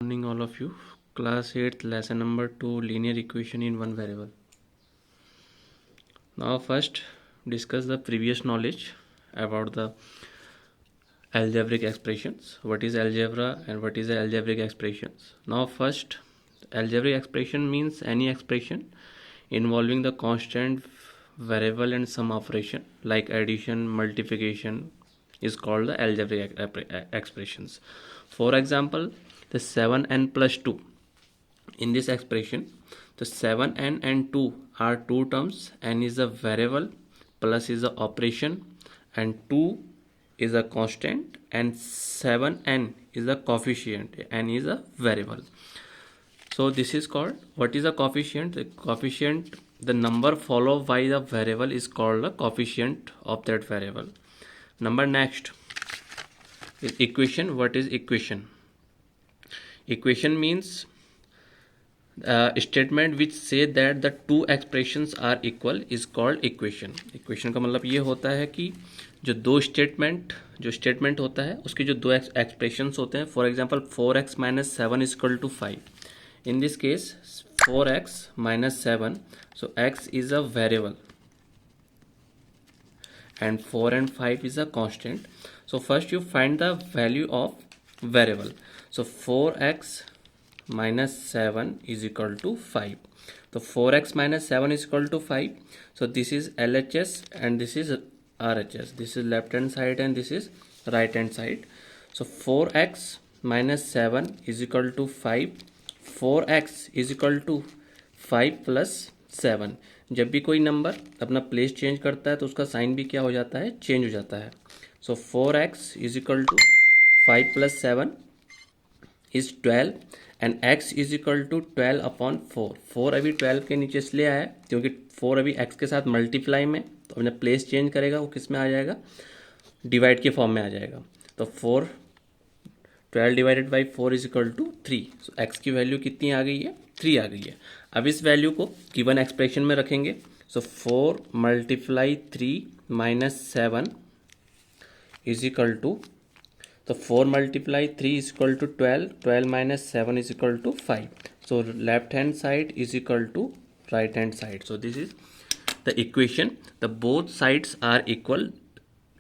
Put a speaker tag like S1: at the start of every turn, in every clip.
S1: Morning all of you. Class 8th lesson number 2 linear equation in one variable. Now first discuss the previous knowledge about the algebraic expressions. What is algebra and what is the algebraic expressions? Now first, algebraic expression means any expression involving the constant variable and some operation like addition, multiplication is called the algebraic expressions. For example, the 7n plus 2. In this expression, the 7n and 2 are two terms. N is a variable, plus is a operation, and 2 is a constant, and 7n is a coefficient. N is a variable. So this is called, what is a coefficient? The coefficient, the number followed by the variable is called the coefficient of that variable. Number next is equation. What is equation? Equation means statement which says that the two expressions are equal is called equation. Equation का मतलब ये होता है कि जो statement होता है उसके जो दो एक्सप्रेशंस होते हैं. For example 4x minus 7 is equal to 5. In this case 4x minus 7, so x is a variable and 4 and 5 is a constant. So first you find the value of variable. So 4x minus 7 is equal to 5. So 4x minus 7 is equal to 5. So this is LHS and this is RHS. This is left hand side and this is right hand side. So 4x minus 7 is equal to 5. 4x is equal to 5 plus 7. जब भी कोई number अपना place change करता है तो उसका sign भी क्या हो जाता है, चेंज हो जाता है. So 4x is equal to 5 plus 7 is 12 and x is equal to 12 upon 4. 4 अभी 12 के नीचे इसलिए आया क्योंकि 4 अभी x के साथ मल्टीप्लाई में, तो अपना प्लेस चेंज करेगा वो किस में आ जाएगा, डिवाइड के फॉर्म में आ जाएगा. तो 12 divided by 4 is equal to 3. So x की वैल्यू कितनी आ गई है, 3 आ गई है. अब इस वैल्यू को गिवन एक्सप्रेशन में रखेंगे. So 4 multiply 3 minus 7 is equal to, तो 4 multiply 3 is equal to 12, 12 minus 7 is equal to 5. So left hand side is equal to right hand side. So this is the equation. The both sides are equal.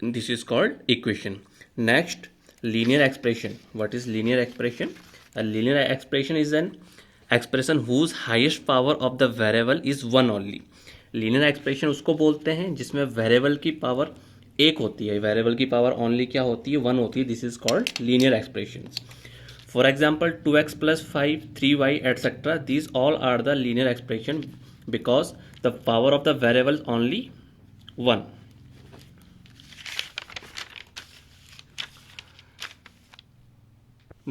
S1: This is called equation. Next, linear expression. What is linear expression? A linear expression is an expression whose highest power of the variable is 1 only. linear expression उसको बोलते हैं जिसमें variable की power एक होती है. Variable की power only क्या होती है, 1 होती है. This is called linear expressions. For example 2x plus 5, 3y etcetera, these all are the linear expression because the power of the variable is only 1.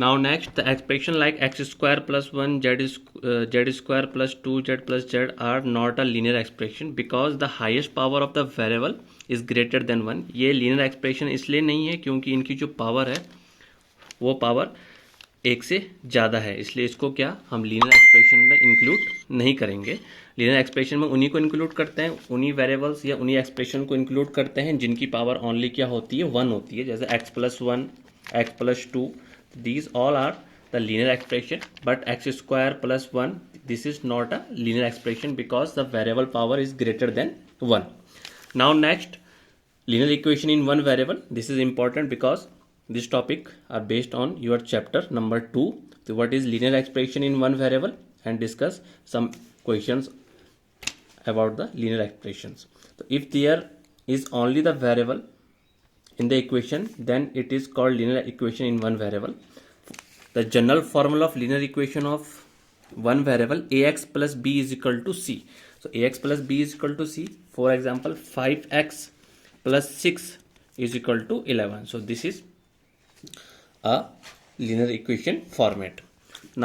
S1: Now next, the expression like x square plus 1 z square plus 2z plus z are not a linear expression because the highest power of the variable is greater than 1. ये linear expression इसलिए नहीं है क्योंकि इनकी जो power है वो power एक से ज़्यादा है, इसलिए इसको क्या हम linear expression में इंक्लूड नहीं करेंगे. linear expression में उन्हीं को इंक्लूड करते हैं, उन्हीं वेरिएबल्स या उन्हीं एक्सप्रेशन को इंक्लूड करते हैं जिनकी पावर ओनली क्या होती है, 1 होती है. जैसे x plus 1, x plus 2, these all are the linear expression, but x square plus 1, this is not a linear expression because the variable power is greater than 1. Now next, linear equation in one variable. This is important because this topic are based on your chapter number 2. So what is linear expression in one variable, and discuss some questions about the linear expressions. So if there is only the variable in the equation, then it is called linear equation in one variable. The general formula of linear equation of one variable, ax plus b is equal to c. So ax plus b is equal to c. For example, 5x plus 6 is equal to 11. So this is a linear equation format.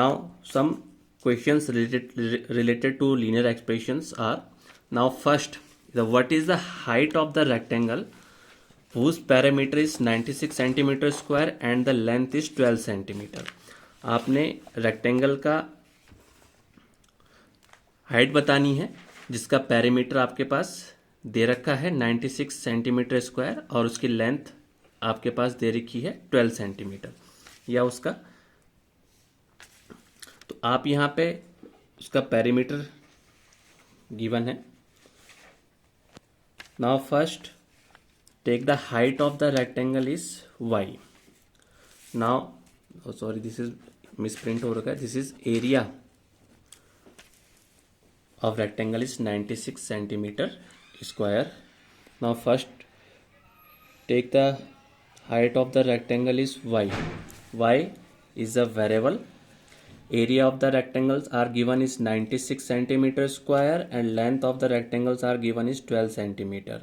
S1: Now some questions related to linear expressions are, now first, what is the height of the rectangle whose parameter is 96 centimetre square and the length is 12 centimetre. आपने rectangle का height बतानी है जिसका parameter आपके पास दे रखा है 96 centimetre square और उसकी लेंथ आपके पास दे रखी है 12 सेंटीमीटर, या उसका तो आप यहाँ पे उसका पेरीमीटर गिवन है. Now first take the height of the rectangle is y. Now sorry, this is misprint हो रखा है. This is area of rectangle is 96 centimeter square. Now first take the height of the rectangle is y. Y is a variable. Area of the rectangles are given is 96 centimeter square and length of the rectangles are given is 12 centimeter.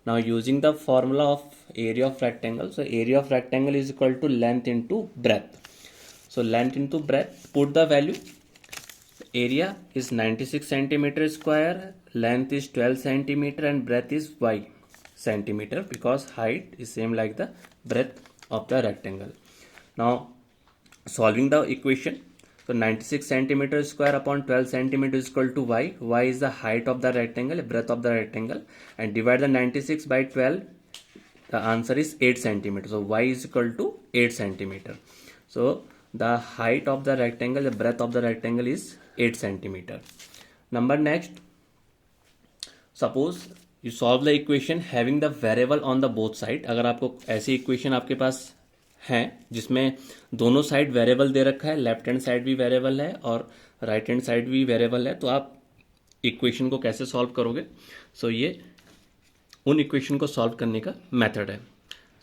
S1: Now using the formula of area of rectangle, so area of rectangle is equal to length into breadth. So length into breadth, put the value. Area is 96 centimeter square, length is 12 centimeter and breadth is y centimeter, because height is same like the breadth of the rectangle. Now solving the equation, so 96 centimeter square upon 12 centimeter is equal to y. Y is the height of the rectangle, breadth of the rectangle, and divide the 96 by 12. The answer is 8 centimeter. So y is equal to 8 centimeter. So the height of the rectangle, the breadth of the rectangle is 8 centimeter. Number next, suppose you solve the equation having the variable on the both side. अगर आपको ऐसी equation आपके पास है जिसमें दोनों side variable दे रखा है, left hand side भी वेरिएबल है और राइट हैंड साइड भी वेरिएबल है, तो आप इक्वेशन को कैसे सॉल्व करोगे? सो ये उन इक्वेशन को सॉल्व करने का मेथड है.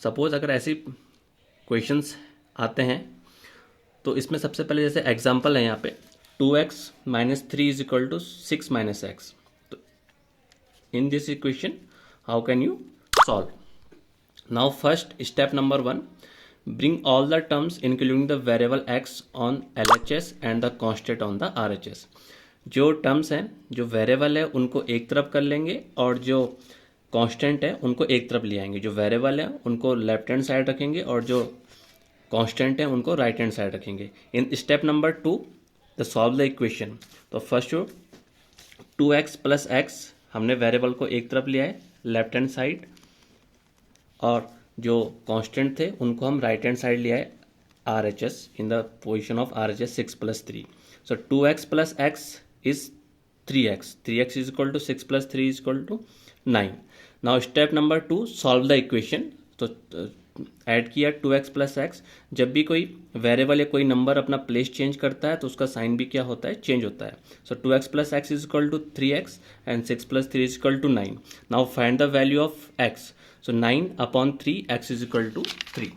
S1: सपोज अगर ऐसी क्वेश्चंस आते हैं तो इसमें सबसे पहले जैसे एग्जांपल है यहाँ पे 2x minus 3 is equal to 6 minus x. So in this equation, how can you solve? Now first step number 1, bring all the terms including the variable x on LHS and the constant on the RHS. जो terms हैं, जो variable है उनको एक तरफ कर लेंगे और जो कांस्टेंट है उनको एक तरफ ले आएंगे. जो वेरिएबल है उनको लेफ्ट हैंड साइड रखेंगे और जो कांस्टेंट है उनको राइट हैंड साइड रखेंगे. इन स्टेप नंबर 2 तो सॉल्व द इक्वेशन. तो फर्स्ट 2x प्लस x हमने वेरिएबल को एक तरफ लिया है लेफ्ट हैंड साइड, और जो कांस्टेंट थे उनको हम राइट हैंड साइड लिया है RHS in the position of RHS 6 plus 3. So 2x plus x is 3x. 3x is equal to 6 plus 3 is equal to 9. Now step number 2, solve the equation. तो add किया 2x plus x. जब भी कोई variable या कोई number अपना place change करता है तो उसका साइन भी क्या होता है, चेंज होता है. So 2x plus x is equal to 3x and 6 plus 3 is equal to 9. Now find the value of x. So 9 upon 3, x is equal to 3.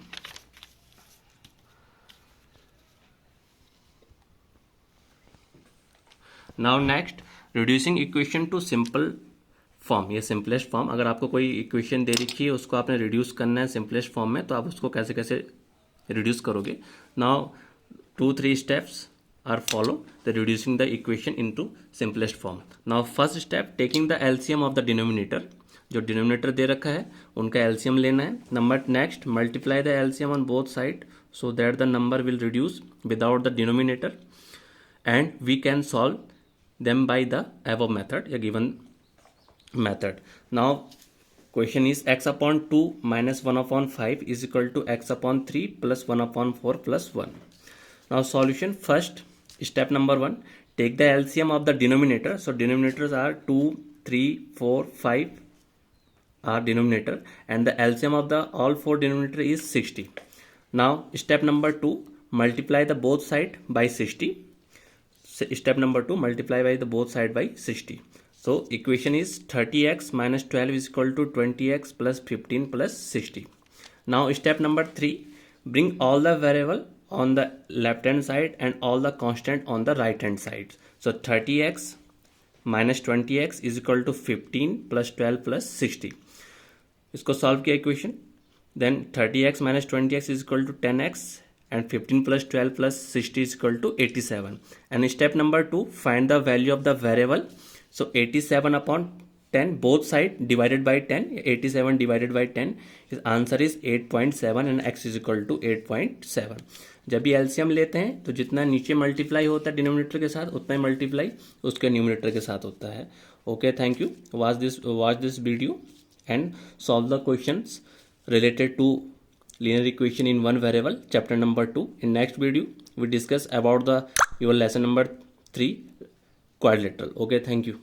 S1: Now next, reducing equation to simple form. ये simplest form. अगर आपको कोई equation दे रखी है उसको आपने reduce करना है सिंपलेस्ट फॉर्म में, तो आप उसको कैसे कैसे रिड्यूस करोगे? Now 2-3 steps are follow the reducing the equation into simplest form. Now first step, taking the LCM of the denominator. जो डिनोमिनेटर दे रखा है उनका एलसीएम लेना है. Number next, multiply the LCM on both side so that the number will reduce without the denominator, and we can solve them by the above method या given method. Now question is x upon 2 minus 1 upon 5 is equal to x upon 3 plus 1 upon 4 plus 1. Now solution, first step number 1, take the LCM of the denominator. So denominators are 2, 3, 4, 5 are denominator, and the LCM of the all four denominator is 60. Now step number 2, multiply the both side by 60. Step number 2, multiply by the both side by 60. So equation is 30x minus 12 is equal to 20x plus 15 plus 60. Now step number 3, bring all the variable on the left hand side and all the constant on the right hand side. So 30x minus 20x is equal to 15 plus 12 plus 60. इसको solve किया equation. Then 30x minus 20x is equal to 10x and 15 plus 12 plus 60 is equal to 87. And step number 2, find the value of the variable. So 87 upon 10, both side divided by 10, 87 divided by 10, his answer is 8.7 and x is equal to 8.7. जब भी LCM लेते हैं तो जितना नीचे multiply होता है denominator के साथ उतना ही मल्टीप्लाई उसके न्यूमरेटर के साथ होता है. Okay, thank you. Watch this video and solve the questions related to linear equation in one variable, chapter number 2. In next video we discuss about the your lesson number 3 quadrilateral. Okay, thank you.